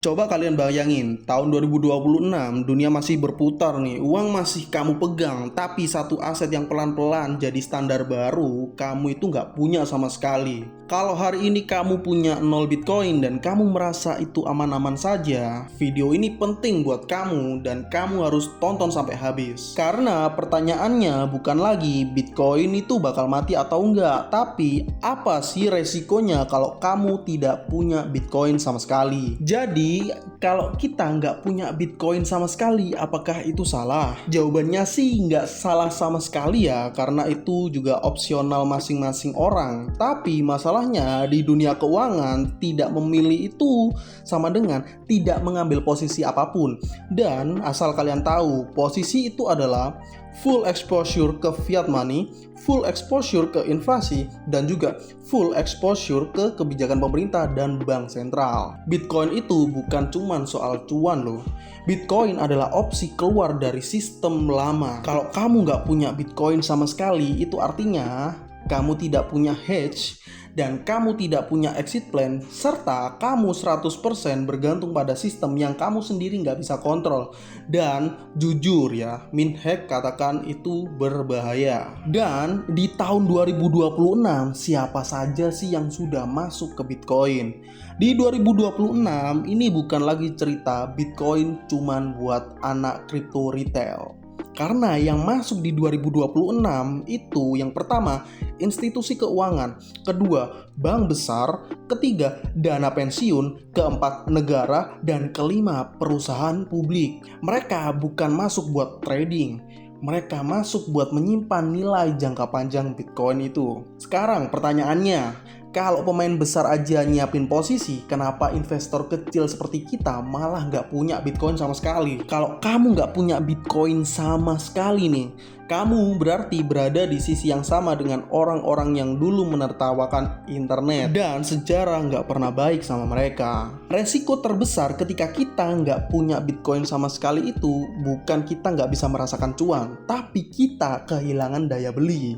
Coba kalian bayangin, tahun 2026 dunia masih berputar nih, uang masih kamu pegang, tapi satu aset yang pelan-pelan jadi standar baru, kamu itu nggak punya sama sekali. Kalau hari ini kamu punya 0 Bitcoin dan kamu merasa itu aman-aman saja, video ini penting buat kamu dan kamu harus tonton sampai habis. Karena pertanyaannya bukan lagi Bitcoin itu bakal mati atau enggak, tapi apa sih resikonya kalau kamu tidak punya Bitcoin sama sekali. Jadi kalau kita nggak punya Bitcoin sama sekali, apakah itu salah? Jawabannya sih nggak salah sama sekali ya, karena itu juga opsional masing-masing orang. Tapi masalahnya di dunia keuangan, tidak memilih itu sama dengan tidak mengambil posisi apapun. Dan asal kalian tahu, posisi itu adalah full exposure ke fiat money, full exposure ke inflasi, dan juga full exposure ke kebijakan pemerintah dan bank sentral. Bitcoin itu bukan cuma soal cuan loh. Bitcoin adalah opsi keluar dari sistem lama. Kalau kamu nggak punya Bitcoin sama sekali, itu artinya kamu tidak punya hedge dan kamu tidak punya exit plan, serta kamu 100% bergantung pada sistem yang kamu sendiri nggak bisa kontrol. Dan jujur ya, Minhack katakan itu berbahaya. Dan di tahun 2026, siapa saja sih yang sudah masuk ke Bitcoin? Di 2026, ini bukan lagi cerita Bitcoin cuman buat anak kripto retail. Karena yang masuk di 2026 itu yang pertama, institusi keuangan, kedua, bank besar, ketiga, dana pensiun, keempat, negara, dan kelima, perusahaan publik. Mereka bukan masuk buat trading, mereka masuk buat menyimpan nilai jangka panjang Bitcoin itu. Sekarang pertanyaannya, kalau pemain besar aja nyiapin posisi, kenapa investor kecil seperti kita malah nggak punya Bitcoin sama sekali? Kalau kamu nggak punya Bitcoin sama sekali nih, kamu berarti berada di sisi yang sama dengan orang-orang yang dulu menertawakan internet dan sejarah nggak pernah baik sama mereka. Resiko terbesar ketika kita nggak punya Bitcoin sama sekali itu bukan kita nggak bisa merasakan cuan, tapi kita kehilangan daya beli.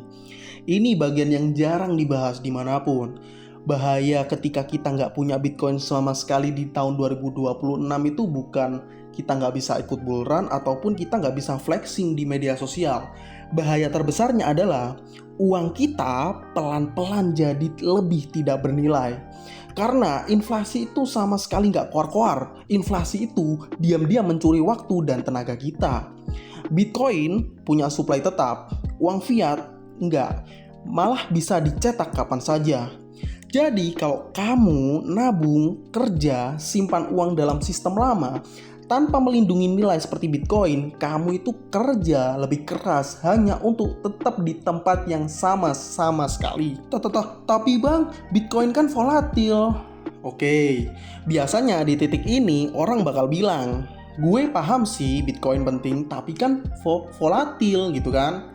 Ini bagian yang jarang dibahas dimanapun. Bahaya ketika kita nggak punya Bitcoin sama sekali di tahun 2026 itu bukan kita nggak bisa ikut bull run ataupun kita nggak bisa flexing di media sosial. Bahaya terbesarnya adalah uang kita pelan-pelan jadi lebih tidak bernilai. Karena inflasi itu sama sekali nggak koar-koar. Inflasi itu diam-diam mencuri waktu dan tenaga kita. Bitcoin punya supply tetap, uang fiat enggak, malah bisa dicetak kapan saja. Jadi kalau kamu nabung, kerja, simpan uang dalam sistem lama tanpa melindungi nilai seperti Bitcoin, kamu itu kerja lebih keras hanya untuk tetap di tempat yang sama sekali. Tapi bang, Bitcoin kan volatil. Oke, biasanya di titik ini orang bakal bilang, gue paham sih Bitcoin penting, tapi kan volatil gitu kan.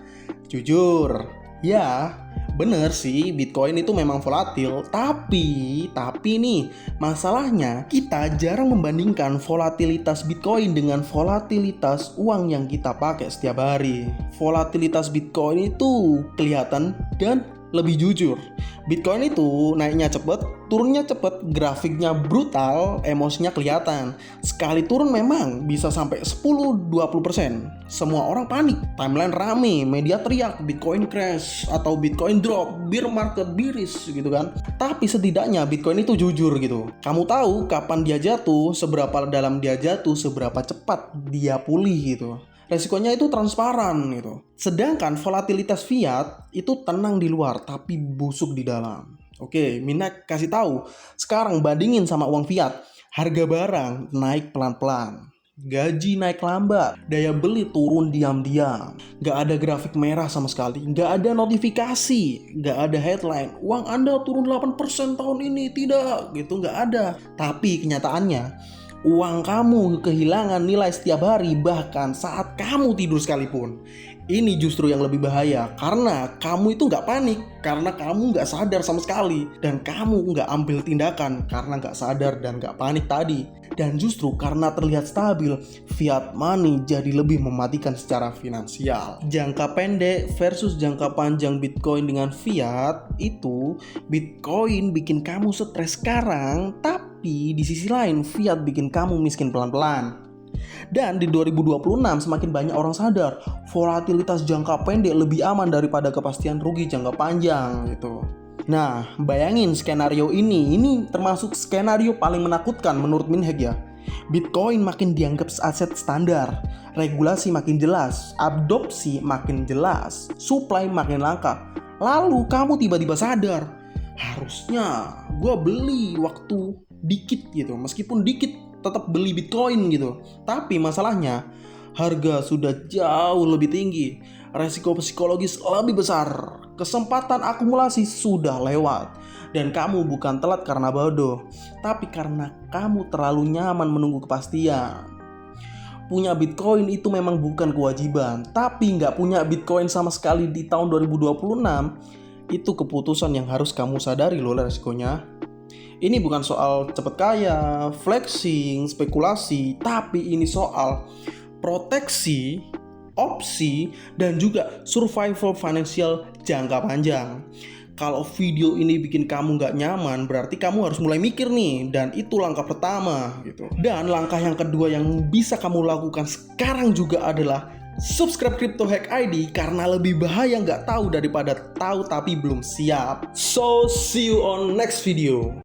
Jujur, ya bener sih Bitcoin itu memang volatil, tapi nih masalahnya kita jarang membandingkan volatilitas Bitcoin dengan volatilitas uang yang kita pakai setiap hari. Volatilitas Bitcoin itu kelihatan dan lebih jujur. Bitcoin itu naiknya cepet, turunnya cepet, grafiknya brutal, emosinya kelihatan. Sekali turun memang bisa sampai 10-20%. Semua orang panik, timeline rame, media teriak Bitcoin crash atau Bitcoin drop, bear market bearish gitu kan. Tapi setidaknya Bitcoin itu jujur gitu. Kamu tahu kapan dia jatuh, seberapa dalam dia jatuh, seberapa cepat dia pulih gitu. Resikonya itu transparan gitu. Sedangkan volatilitas fiat itu tenang di luar tapi busuk di dalam. Oke, Minhack kasih tahu. Sekarang bandingin sama uang fiat. Harga barang naik pelan-pelan. Gaji naik lambat. Daya beli turun diam-diam. Gak ada grafik merah sama sekali. Gak ada notifikasi. Gak ada headline. Uang Anda turun 8% tahun ini. Tidak, gitu gak ada. Tapi kenyataannya, uang kamu kehilangan nilai setiap hari, bahkan saat kamu tidur sekalipun. Ini justru yang lebih bahaya, karena kamu itu nggak panik, karena kamu nggak sadar sama sekali, dan kamu nggak ambil tindakan karena nggak sadar dan nggak panik tadi. Dan justru karena terlihat stabil, fiat money jadi lebih mematikan secara finansial. Jangka pendek versus jangka panjang Bitcoin dengan fiat itu, Bitcoin bikin kamu stres sekarang, tapi Tapi di sisi lain fiat bikin kamu miskin pelan-pelan. Dan di 2026 semakin banyak orang sadar volatilitas jangka pendek lebih aman daripada kepastian rugi jangka panjang gitu. Nah, bayangin skenario ini termasuk skenario paling menakutkan menurut Minhek ya. Bitcoin makin dianggap aset standar, regulasi makin jelas, adopsi makin jelas, supply makin langka. Lalu kamu tiba-tiba sadar, harusnya gue beli waktu dikit gitu, meskipun dikit tetap beli Bitcoin gitu. Tapi masalahnya harga sudah jauh lebih tinggi, resiko psikologis lebih besar, kesempatan akumulasi sudah lewat. Dan kamu bukan telat karena bodoh, tapi karena kamu terlalu nyaman menunggu kepastian. Punya Bitcoin itu memang bukan kewajiban, tapi nggak punya Bitcoin sama sekali di tahun 2026 itu keputusan yang harus kamu sadari loh resikonya. Ini bukan soal cepet kaya, flexing, spekulasi, tapi ini soal proteksi, opsi, dan juga survival financial jangka panjang. Kalau video ini bikin kamu nggak nyaman, berarti kamu harus mulai mikir nih, dan itu langkah pertama gitu. Dan langkah yang kedua yang bisa kamu lakukan sekarang juga adalah subscribe Crypto Hack ID, karena lebih bahaya nggak tahu daripada tahu tapi belum siap. So see you on next video.